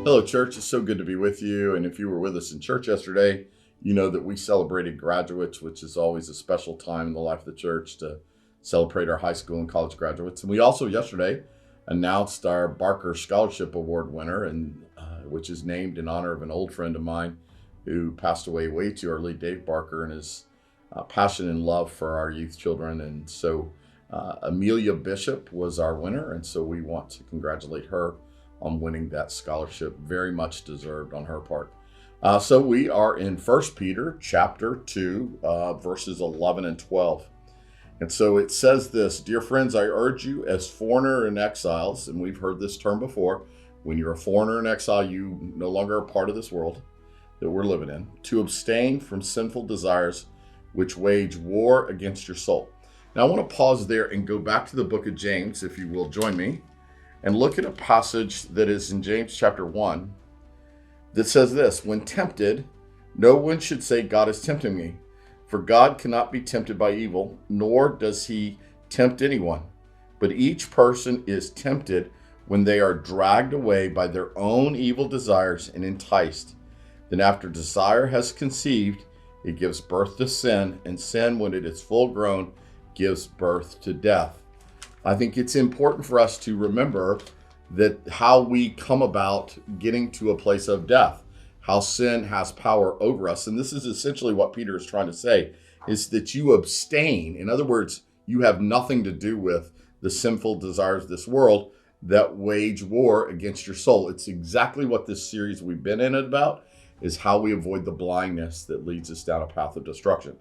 Hello, church. It's so good to be with you. And if you were with us in church yesterday, you know that we celebrated graduates, which is always a special time in the life of the church to celebrate our high school and college graduates. And we also yesterday announced our Barker Scholarship Award winner, and which is named in honor of an old friend of mine who passed away way too early, Dave Barker, and his passion and love for our youth children. And so Amelia Bishop was our winner, and so we want to congratulate her on winning that scholarship. Very much deserved on her part. So we are in 1 Peter chapter 2, verses 11 and 12. And so it says this: "Dear friends, I urge you as foreigner and exiles," and we've heard this term before, when you're a foreigner and exile, you no longer are part of this world that we're living in, "to abstain from sinful desires which wage war against your soul." Now I want to pause there and go back to the book of James, if you will join me, and look at a passage that is in James chapter 1 that says this: "When tempted, no one should say, 'God is tempting me,' for God cannot be tempted by evil, nor does he tempt anyone. But each person is tempted when they are dragged away by their own evil desires and enticed. Then after desire has conceived, it gives birth to sin, and sin, when it is full grown, gives birth to death." I think it's important for us to remember that how we come about getting to a place of death, how sin has power over us. And this is essentially what Peter is trying to say, is that you abstain. In other words, you have nothing to do with the sinful desires of this world that wage war against your soul. It's exactly what this series we've been in about, is how we avoid the blindness that leads us down a path of destruction.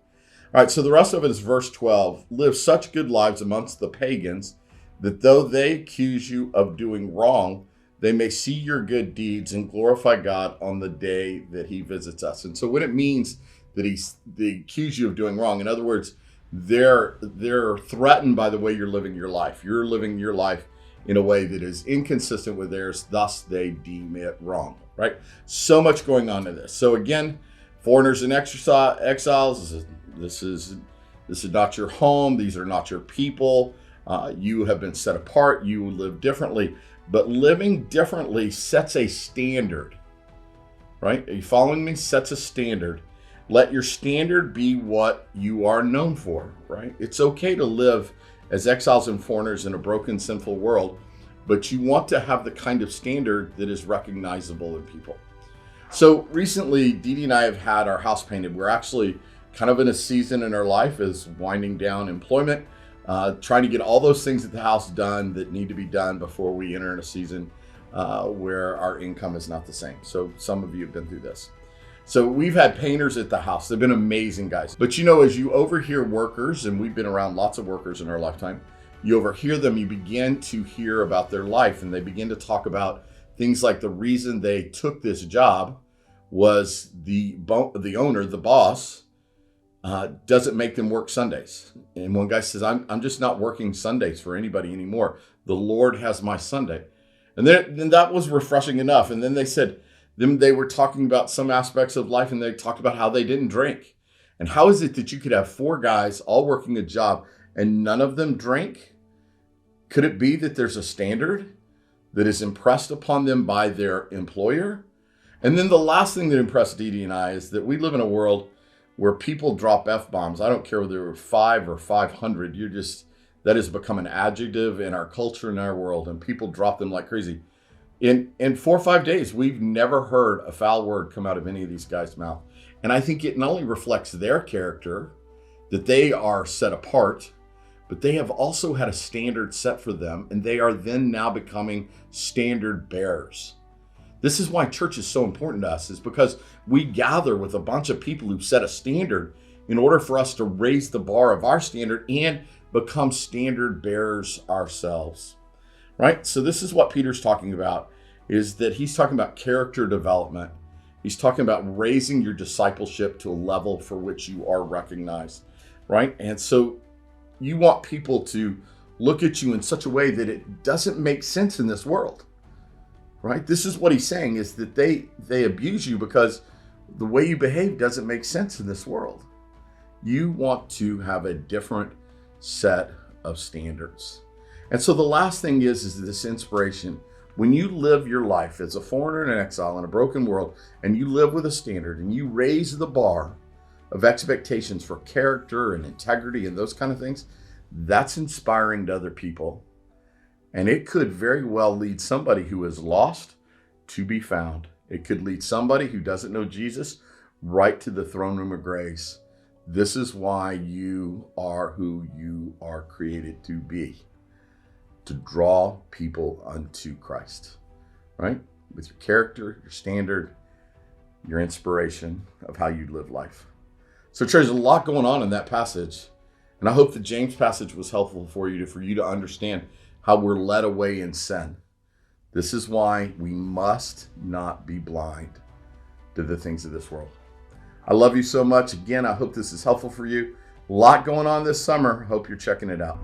All right, so the rest of it is verse 12. "Live such good lives amongst the pagans that though they accuse you of doing wrong, they may see your good deeds and glorify God on the day that he visits us." And so when it means that they accuse you of doing wrong, in other words, they're threatened by the way you're living your life. You're living your life in a way that is inconsistent with theirs, thus they deem it wrong, right? So much going on in this. So again, foreigners and exiles, this is not your home. These are not your people. You have been set apart. You live differently. But living differently sets a standard, right? Are you following me? Sets a standard. Let your standard be what you are known for, right? It's okay to live as exiles and foreigners in a broken, sinful world, but you want to have the kind of standard that is recognizable in people. So recently, Dee Dee and I have had our house painted. We're actually kind of in a season in our life is winding down employment, trying to get all those things at the house done that need to be done before we enter in a season where our income is not the same. So some of you have been through this. So we've had painters at the house. They've been amazing guys. But you know, as you overhear workers, and we've been around lots of workers in our lifetime, you overhear them, you begin to hear about their life, and they begin to talk about things like the reason they took this job was the owner, the boss, doesn't make them work Sundays. And one guy says, I'm just not working Sundays for anybody anymore. The Lord has my Sunday. And then that was refreshing enough. And then they said, then they were talking about some aspects of life, and they talked about how they didn't drink. And how is it that you could have four guys all working a job and none of them drink? Could it be that there's a standard that is impressed upon them by their employer? And then the last thing that impressed Dee Dee and I is that we live in a world where people drop F-bombs. I don't care whether there were 5 or 500. That has become an adjective in our culture, in our world, and people drop them like crazy. In 4 or 5 days, we've never heard a foul word come out of any of these guys' mouth. And I think it not only reflects their character, that they are set apart, but they have also had a standard set for them, and they are then now becoming standard bearers. This is why church is so important to us, is because we gather with a bunch of people who set a standard in order for us to raise the bar of our standard and become standard bearers ourselves, right? So this is what Peter's talking about, is that he's talking about character development. He's talking about raising your discipleship to a level for which you are recognized, right? And so you want people to look at you in such a way that it doesn't make sense in this world, right? This is what he's saying, is that they abuse you because the way you behave doesn't make sense in this world. You want to have a different set of standards. And so the last thing is this inspiration. When you live your life as a foreigner and an exile in a broken world, and you live with a standard and you raise the bar of expectations for character and integrity and those kind of things, that's inspiring to other people. And it could very well lead somebody who is lost to be found. It could lead somebody who doesn't know Jesus right to the throne room of grace. This is why you are who you are created to be, to draw people unto Christ, right? With your character, your standard, your inspiration of how you live life. So there's a lot going on in that passage. And I hope the James passage was helpful for you to understand how we're led away in sin. This is why we must not be blind to the things of this world. I love you so much. Again, I hope this is helpful for you. A lot going on this summer. Hope you're checking it out.